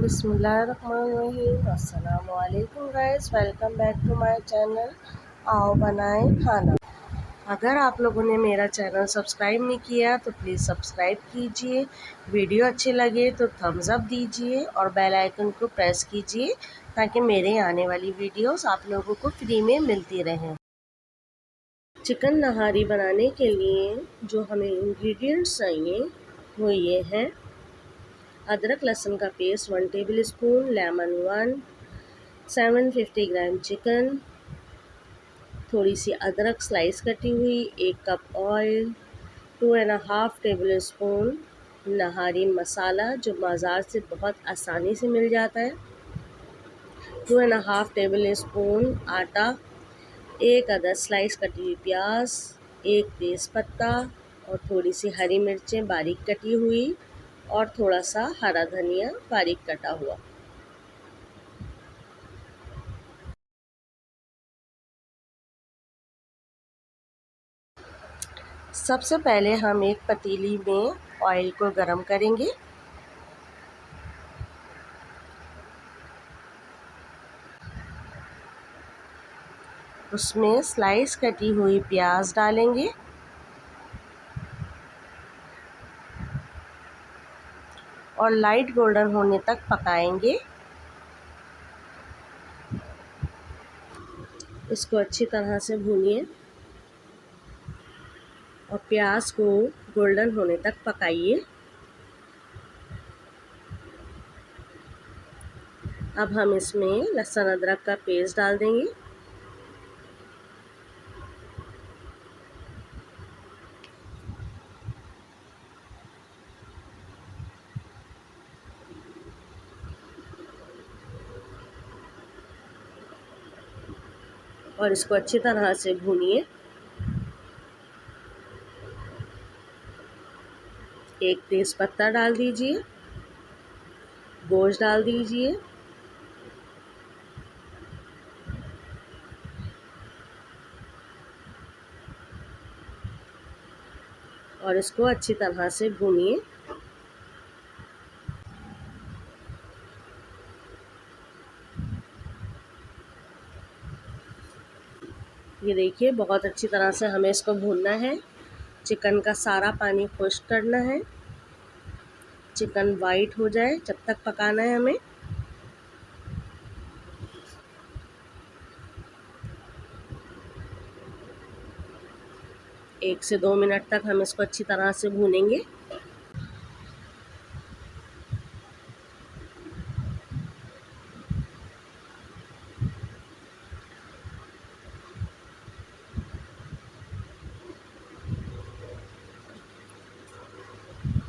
बिस्मिल्लाहिर्रहमानिर्रहीम। अस्सलामुअलैकुम guys, welcome back to my channel. आओ बनाएं खाना। अगर आप लोगों ने मेरा चैनल सब्सक्राइब नहीं किया तो प्लीज़ सब्सक्राइब कीजिए। वीडियो अच्छी लगे तो थम्स अप दीजिए और बेल आइकन को प्रेस कीजिए ताकि मेरे आने वाली वीडियोस आप लोगों को फ्री में मिलती रहें। चिकन नहारी बनाने के लिए जो हमें इंग्रेडिएंट्स चाहिए वो ये हैं: अदरक लहसुन का paste 1 table spoon, lemon 1, 750 gram chicken, थोड़ी सी अदरक स्लाइस कटी हुई, 1 कप ऑयल, 2.5 टेबल स्पून नहारी मसाला जो बाज़ार से बहुत आसानी से मिल जाता है, 2.5 टेबल स्पून आटा, 1 अदद स्लाइस कटी हुई प्याज, 1 तेज़पत्ता और थोड़ी सी हरी मिर्चें बारीक कटी हुई और थोड़ा सा हरा धनिया बारीक कटा हुआ। सबसे पहले हम एक पतीली में ऑयल को गरम करेंगे। उसमें स्लाइस कटी हुई प्याज डालेंगे और लाइट गोल्डन होने तक पकाएंगे। इसको अच्छी तरह से भूनिए और प्याज को गोल्डन होने तक पकाइए। अब हम इसमें लहसुन अदरक का पेस्ट डाल देंगे। और इसको अच्छी तरह से भूनिए। एक तेज़पत्ता डाल दीजिए, गोश्त डाल दीजिए और इसको अच्छी तरह से भूनिए। ये देखिए बहुत अच्छी तरह से हमें इसको भूनना है। चिकन का सारा पानी खुश्क करना है, चिकन वाइट हो जाए जब तक पकाना है हमें। एक से 2 मिनट तक हम इसको अच्छी तरह से भूनेंगे।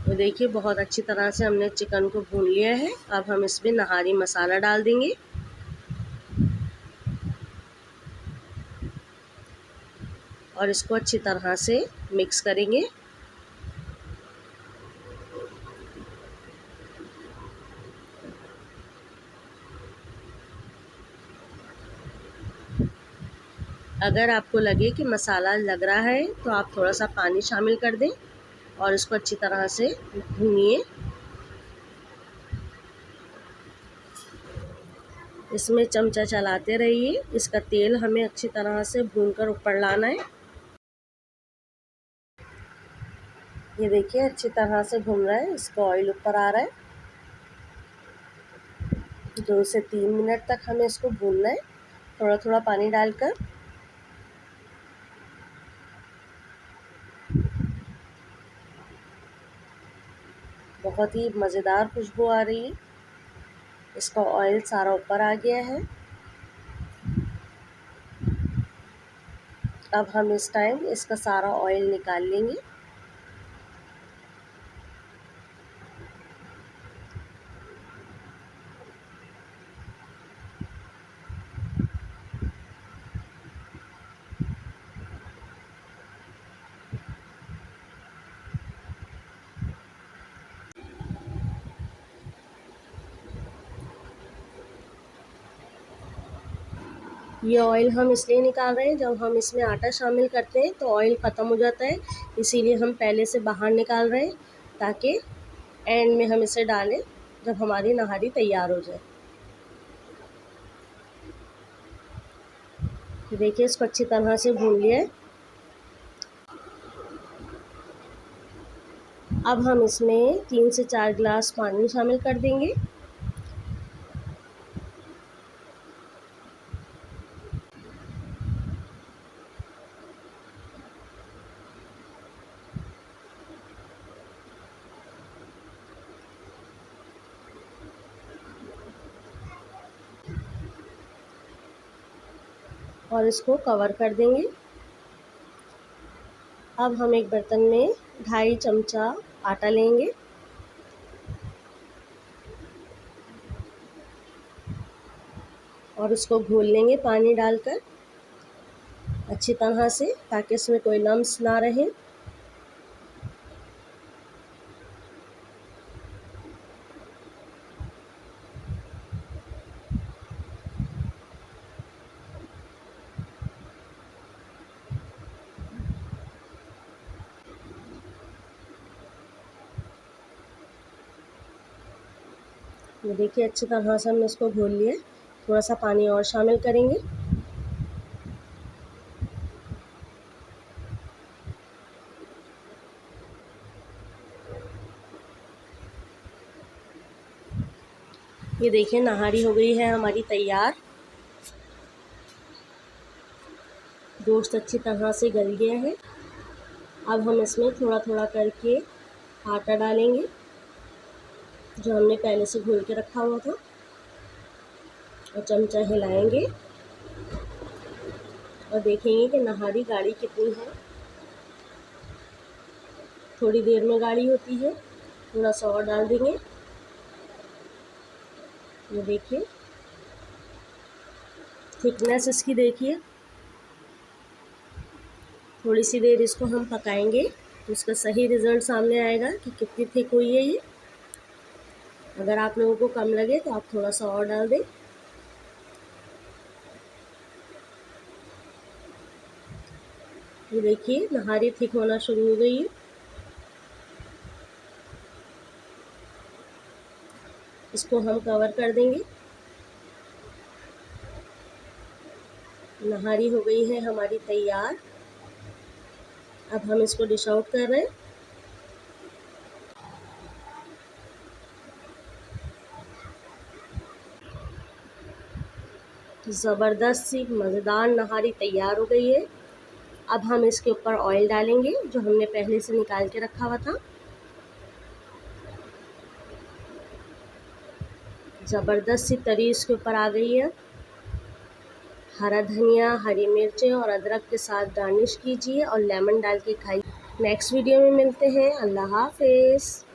तो देखिए बहुत अच्छी तरह से हमने चिकन को भून लिया है। अब हम इसमें नहारी मसाला डाल देंगे और इसको अच्छी तरह से मिक्स करेंगे। अगर आपको लगे कि मसाला लग रहा है तो आप थोड़ा सा पानी शामिल कर दें और इसको अच्छी तरह से भूनिए। इसमें चमचा चलाते रहिए। इसका तेल हमें अच्छी तरह से भूनकर ऊपर लाना है। ये देखिए अच्छी तरह से भून रहा है, इसका ऑयल ऊपर आ रहा है। 2 से 3 मिनट तक हमें इसको भूनना है, थोड़ा थोड़ा पानी डालकर। बहुत ही मज़ेदार खुशबू आ रही है। इसका ऑयल सारा ऊपर आ गया है। अब हम इस टाइम इसका सारा ऑयल निकाल लेंगे। ये ऑयल हम इसलिए निकाल रहे हैं, जब हम इसमें आटा शामिल करते हैं तो ऑयल ख़त्म हो जाता है, इसीलिए हम पहले से बाहर निकाल रहे हैं ताकि एंड में हम इसे डालें जब हमारी नहारी तैयार हो जाए। तो देखिए इसको अच्छी तरह से भून लिया है। अब हम इसमें 3 से 4 गिलास पानी शामिल कर देंगे। और इसको कवर कर देंगे। अब हम एक बर्तन में 2.5 चमचा आटा लेंगे और उसको घोल लेंगे पानी डालकर अच्छी तरह से, ताकि इसमें कोई लम्स ना रहे। ये देखिए अच्छी तरह से हमने इसको घोल लिया। थोड़ा सा पानी और शामिल करेंगे। ये देखिए नहारी हो गई है हमारी तैयार। गोश्त अच्छी तरह से गल गया है। अब हम इसमें थोड़ा थोड़ा करके आटा डालेंगे जो हमने पहले से घोल के रखा हुआ था, और चमचा हिलाएंगे और देखेंगे कि नहारी गाढ़ी कितनी है। थोड़ी देर में गाढ़ी होती है। थोड़ा सा और डाल देंगे। ये देखिए थिकनेस इसकी देखिए। थोड़ी सी देर इसको हम पकाएंगे तो इसका सही रिज़ल्ट सामने आएगा कि कितनी थिक हुई है ये। अगर आप लोगों को कम लगे तो आप थोड़ा सा और डाल दें। ये देखिए नहारी थिक होना शुरू हो गई है। इसको हम कवर कर देंगे। नहारी हो गई है हमारी तैयार। अब हम इसको डिश आउट कर रहे हैं। ज़बरदस्त सी मज़ेदार नहारी तैयार हो गई है। अब हम इसके ऊपर ऑयल डालेंगे जो हमने पहले से निकाल के रखा हुआ था। ज़बरदस्त सी तरी इसके ऊपर आ गई है। हरा धनिया, हरी मिर्चें और अदरक के साथ गार्निश कीजिए और लेमन डाल के खाइए। नेक्स्ट वीडियो में मिलते हैं। अल्लाह हाफ़िज़।